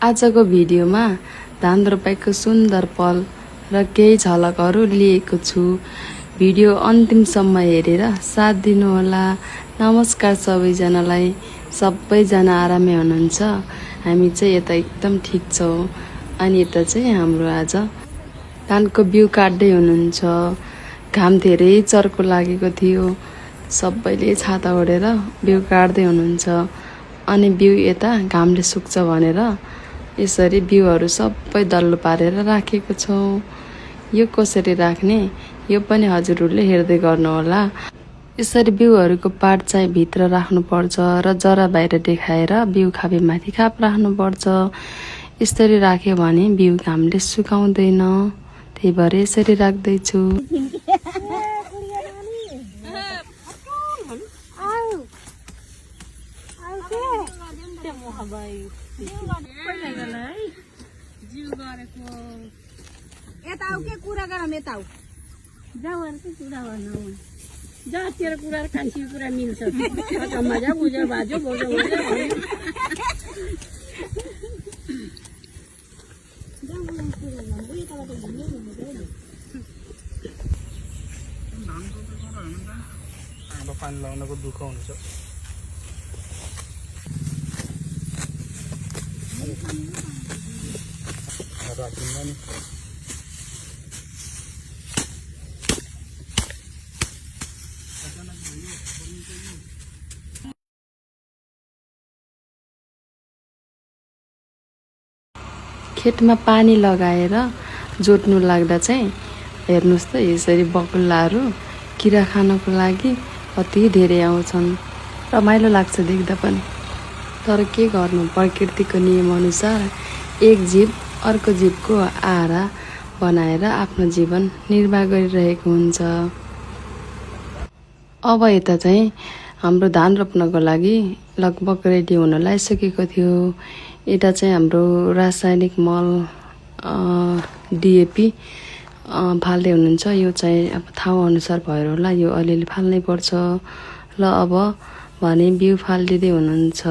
आजको भिडियोमा धान रोपाइको सुन्दर पल र केही झलकहरू लिएको छु। भिडियो अन्तिमसम्म हेरेर साथ दिनुहोला। नमस्कार सबैजनालाई। सबैजना आरामै हुनुहुन्छ? हामी चाहिँ यता एकदम ठिक छौँ। अनि यता चाहिँ हाम्रो आज धानको बिउ काट्दै हुनुहुन्छ। घाम धेरै चर्को लागेको थियो। सबैले छाता ओढेर बिउ काट्दै हुनुहुन्छ। अनि बिउ यता घामले सुक्छ भनेर यसरी बिउहरू सबै दल्लो पारेर राखेको छौँ। यो कसरी राख्ने यो पनि हजुरहरूले हेर्दै गर्नुहोला। यसरी बिउहरूको पात चाहिँ भित्र राख्नुपर्छ र जरा बाहिर देखाएर बिउ खापीमाथि खाप राख्नुपर्छ। यसरी राख्यो भने बिउ घामले सुकाउँदैन। त्यही भएर यसरी राख्दैछु। यताउ के कुरा गरौँ यताउ जाउहरू के कुरा गर्नु जातिर कुरा कान्छीको कुरा मिल्छ मजा बुझ्यो बाजो बोजो पानी लगाउनको दुःख हुन्छ। राखिँदा नि खेतमा पानी लगाएर जोत्नु लाग्दा चाहिँ हेर्नुहोस् त यसरी बकुल्लाहरू किरा खानको लागि कति धेरै आउँछन्। रमाइलो लाग्छ देख्दा पनि। तर के गर्नु, प्रकृतिको नियमअनुसार एक जीव अर्को जीवको आहारा बनाएर आफ्नो जीवन निर्वाह गरिरहेको हुन्छ। अब यता चाहिँ हाम्रो धान रोप्नको लागि लगभग रेडी हुन लागिसकेको थियो। यता चाहिँ हाम्रो रासायनिक मल डिएपी फाल्दै हुनुहुन्छ। यो चाहिँ अब ठाउँ अनुसार भएर होला, यो अलिअलि फाल्नै पर्छ। ल अब भने बिउ फालिदिँदै हुनुहुन्छ।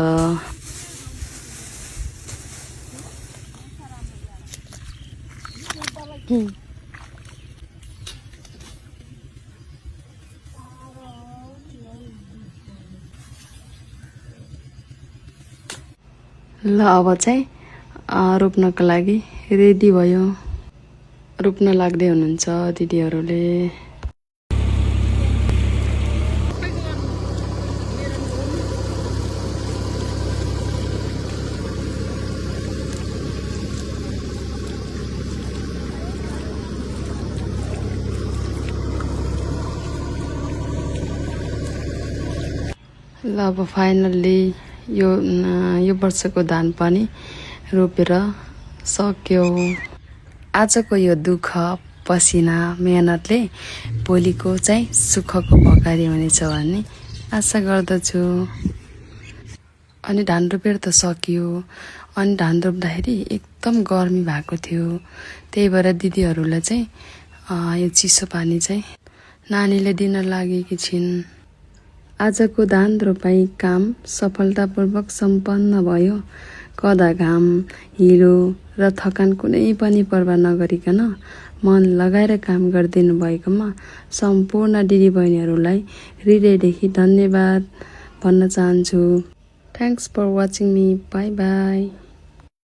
ल अब चाहिँ रोप्नको लागि रेडी भयो। रोप्न लाग्दै हुनुहुन्छ दिदीहरूले। ल अब फाइनल्ली यो वर्षको धान पनि रोपेर सक्यो। आजको यो दुःख पसिना मेहनतले भोलिको चाहिँ सुखको भकारी हुनेछ भन्ने आशा गर्दछु। अनि धान रोपेर त सकियो। अनि धान रोप्दाखेरि एकदम गर्मी भएको थियो। त्यही भएर दिदीहरूलाई चाहिँ यो चिसो पानी चाहिँ नानीले दिन लागेकी छिन्। आजको धान रोपाई काम सफलतापूर्वक सम्पन्न भयो। कदा घाम, हिलो र थकान कुनै पनि पर्वाह नगरिकन मन लगाएर काम गरिदिनु भएकोमा सम्पूर्ण दिदीबहिनीहरूलाई हृदयदेखि धन्यवाद भन्न चाहन्छु। Thanks for watching me. Bye by.